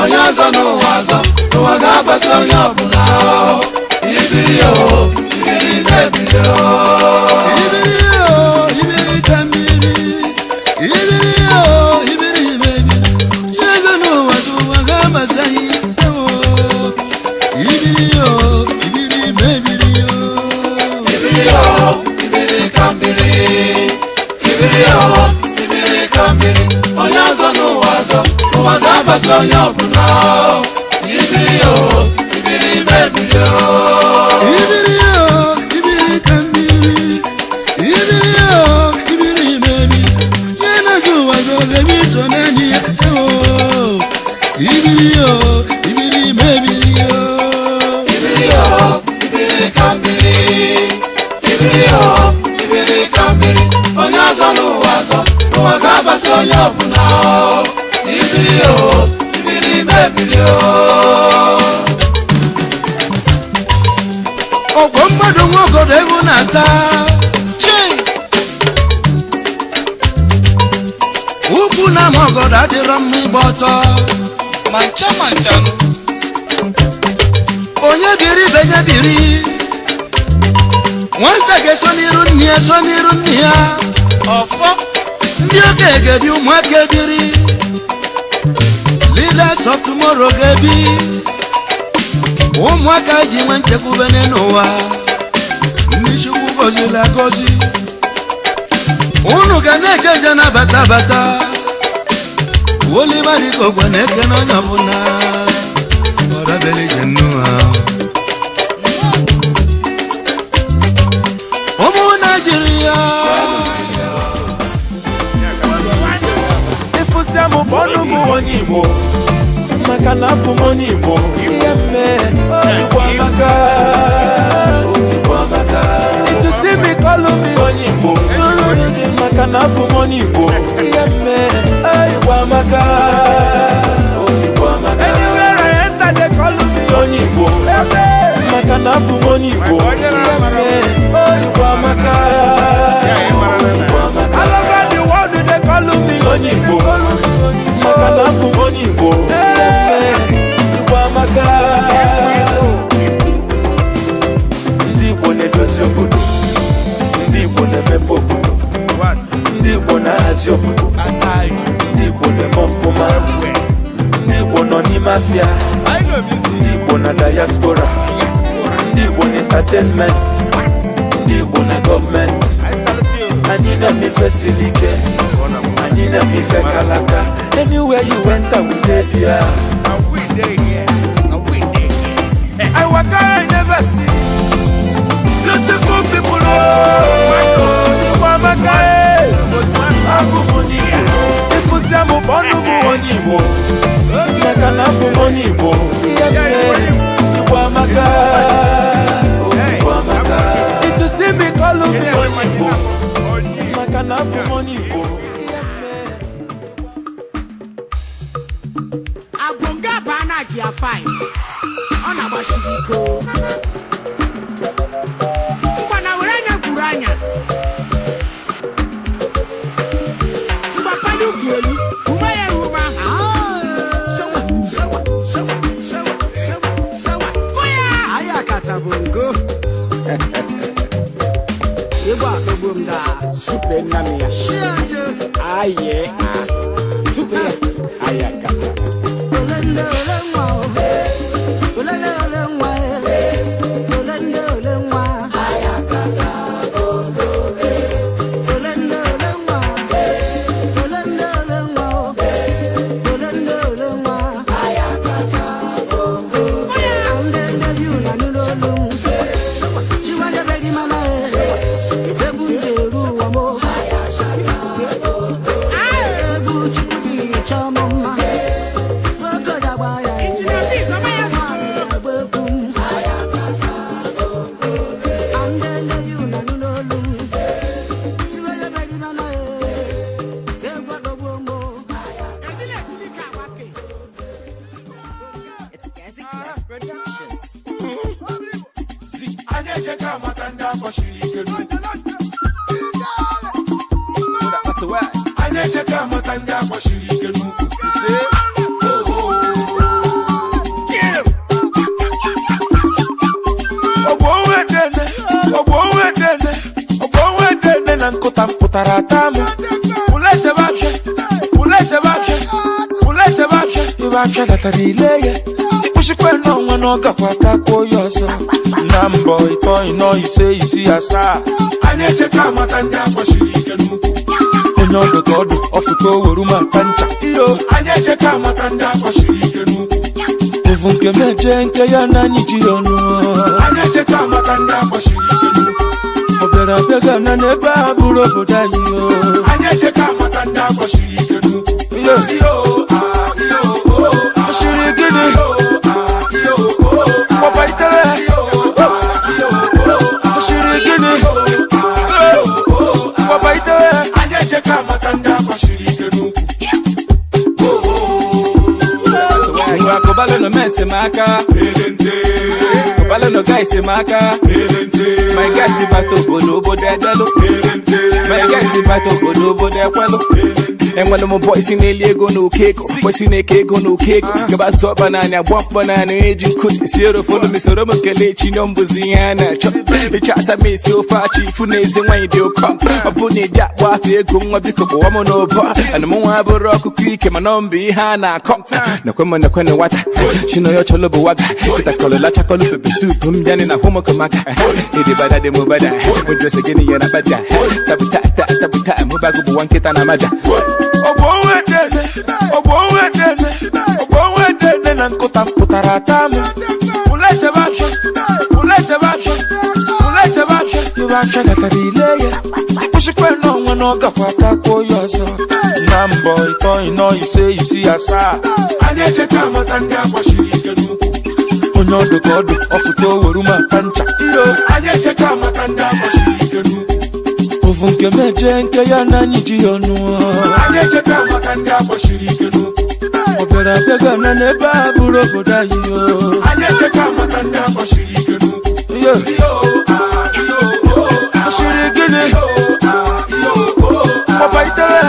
onyazo n'ụwazo n'ụwaga abasa onye ọbụla ibiri yo ibiri mebiri yo ibiri kambiri ibiri yo ibiri mebiri onyazo n'ụwazo n'ụwaga abasa ibiri yo ibiri mebiri yo ibiri yo ibiri kambiri ibiri yo ibiri kambiri onyazo n'ụwazo n'ụwaga abasa onye ọbụla ibiri yo ibiri mebiri yo ibiri yo ibiri kambiri ibiri yo ibiri mebiri onyazo n'ụwazo bebi so nani ibiri yo ibiri mebiri yo ibiri yo ibiri kambiri ibiri yo ibiri kambiri onyazo n'ụwazo n'ụwaga abasa onye ọbụla ibiri yo ibiri mebiri yo ọgwọ mmadụ nwogodo egwu na-ata ukwu na ama ọgọdọ adịrọ mma ịgba ọtọ mancha manchanụ onye biri benye biri nwata ga-eso n'iru nne ya so n'iru nne ya ọfọ ndị okenye ga-ebi ụmụaka ebiri leaders of tomorrow ga-ebi ụmụaka ji nwe nchekwube n'ụwa ndị Chukwu gọziri agọzi unu ga na-eje eje na-abata abata Oliver Igwe na-eke n'onye ọbụla ọrabelije nnụha ụmụ Naịjirịa ifute m bọnụ bụ onye Igbo maka na abụ m onye Igbo ihe mme Igbo amaka itusi mi kọlụ mi onye Igbo maka na abụ m onye Igbo ihe mme Igbo amaka anywhere I enter they call me onye Igbo maka na abụ m onye Igbo ihe mme Igbo amaka all over the world they call me onye Igbo maka na abụ m onye Igbo ihe mme Igbo amaka ndị Igbo na-edozi obodo ndị Igbo na-emepe obodo ndị Igbo na-ahazi obodo ndị Igbo na-eme ọfụma ndị Igbo nọ n'ime afịa ndị Igbo na diaspora ndị Igbo na entertainment ndị Igbo na gọọmenti anyị na-eme ife siri ike anyị na-eme ife kalaka anywhere you enter we dey there I waka I never see beautiful people Igbo amaka abụ m onye Igbo ifute m bọnụ bụ onye Igbo maka na abụ m onye Igbo ihe mere Igbo amaka itusi mi kọlụ m onye Igbo maka na abụ m onye Igbo ihe mere Abunga bana gia 5 ọ na-agbashiri iko mgbana were anya gwuru anya mgbapanye ugwu elu ume ya ruba sewa koya aya katabungo Igba akpọgbo m da super nna m ya shianje aye super aya kata I bacha latara ile ya ikpuchikwe n'ọnwa n'ọgakwatako ya ọsọ na mbọ ịtọ ịnọ ise isi asaa anyị echeka amata ndị agbachiri ike n'ukwu onye ọdụ ka ọdụ ọfụta oweru maka ncha iyo anyị echeka amata ndị agbachiri ike n'ukwu evu nke meje nke ya na anyị ji ọnụ anyị echeka amata ndị agbachiri ike n'ukwu ọ bịara abịaga na n'ebe a bụrụ obodo anyị anyị echeka amata ndị agbachiri ike n'ukwu Oshiri gini Papa itere Oshiri gini Papa itere anyị echeka amata ndị agbachiri ike n'ukwu Ngwa kobalo no mense maka Kobalo no guys maka My guys bato bodo bodo edelo My guys bato bodo bodo ekwelo enwere m boys na-eli ego n'okego boys na-eke ego n'okego gaba sọ banana gbọm banana eji nkụzi si erofonu mesoro m kelee chi nọ mbụzi ihe a na-achọ ịcha asa m esi ofe achị ifu na eze nwaanyị dị ụkọ ọ bụ na ịdị akpọ afọ ego nwa biko kpọwa m n'ụbọ ana m nwa bụrụ ọkụkọ ike mana ọ mbụ ihe a na-akọ nakwe na nwata chino ya chọlọ bụ waga kịtakọlọ lachakọlọ pepe sup m bịanị na hụmụkọmaka ịdị bada dị m bada mụjọsị gịnị ya na bada tabuta mụbago bụ nwa nkịta na maja Obonwe na nkụta mpụtara ata m Uleche basha Iwacha gatara ile ya Ikpuchikwe n'ọnwa n'ọgakwatako ya ọsọ na mbọ ịtọ ịnọ ise isi asaa anyị echeka amata ndị agbachiri ike n'ukwu onye ọdụ ka ọdụ ọfụta oweru maka ncha anyị echeka amata ndị agbachiri ike n'ukwu ovu nke meje nke ya na anyị ji ọnụ anyị echeka amata ndị agbachiri ike n'ukwu ọ bịara abịaga na n'ebe a bụrụ obodo anyị anyị echeka amata ndị agbachiri ike n'ukwu Oshiri gini Papa itere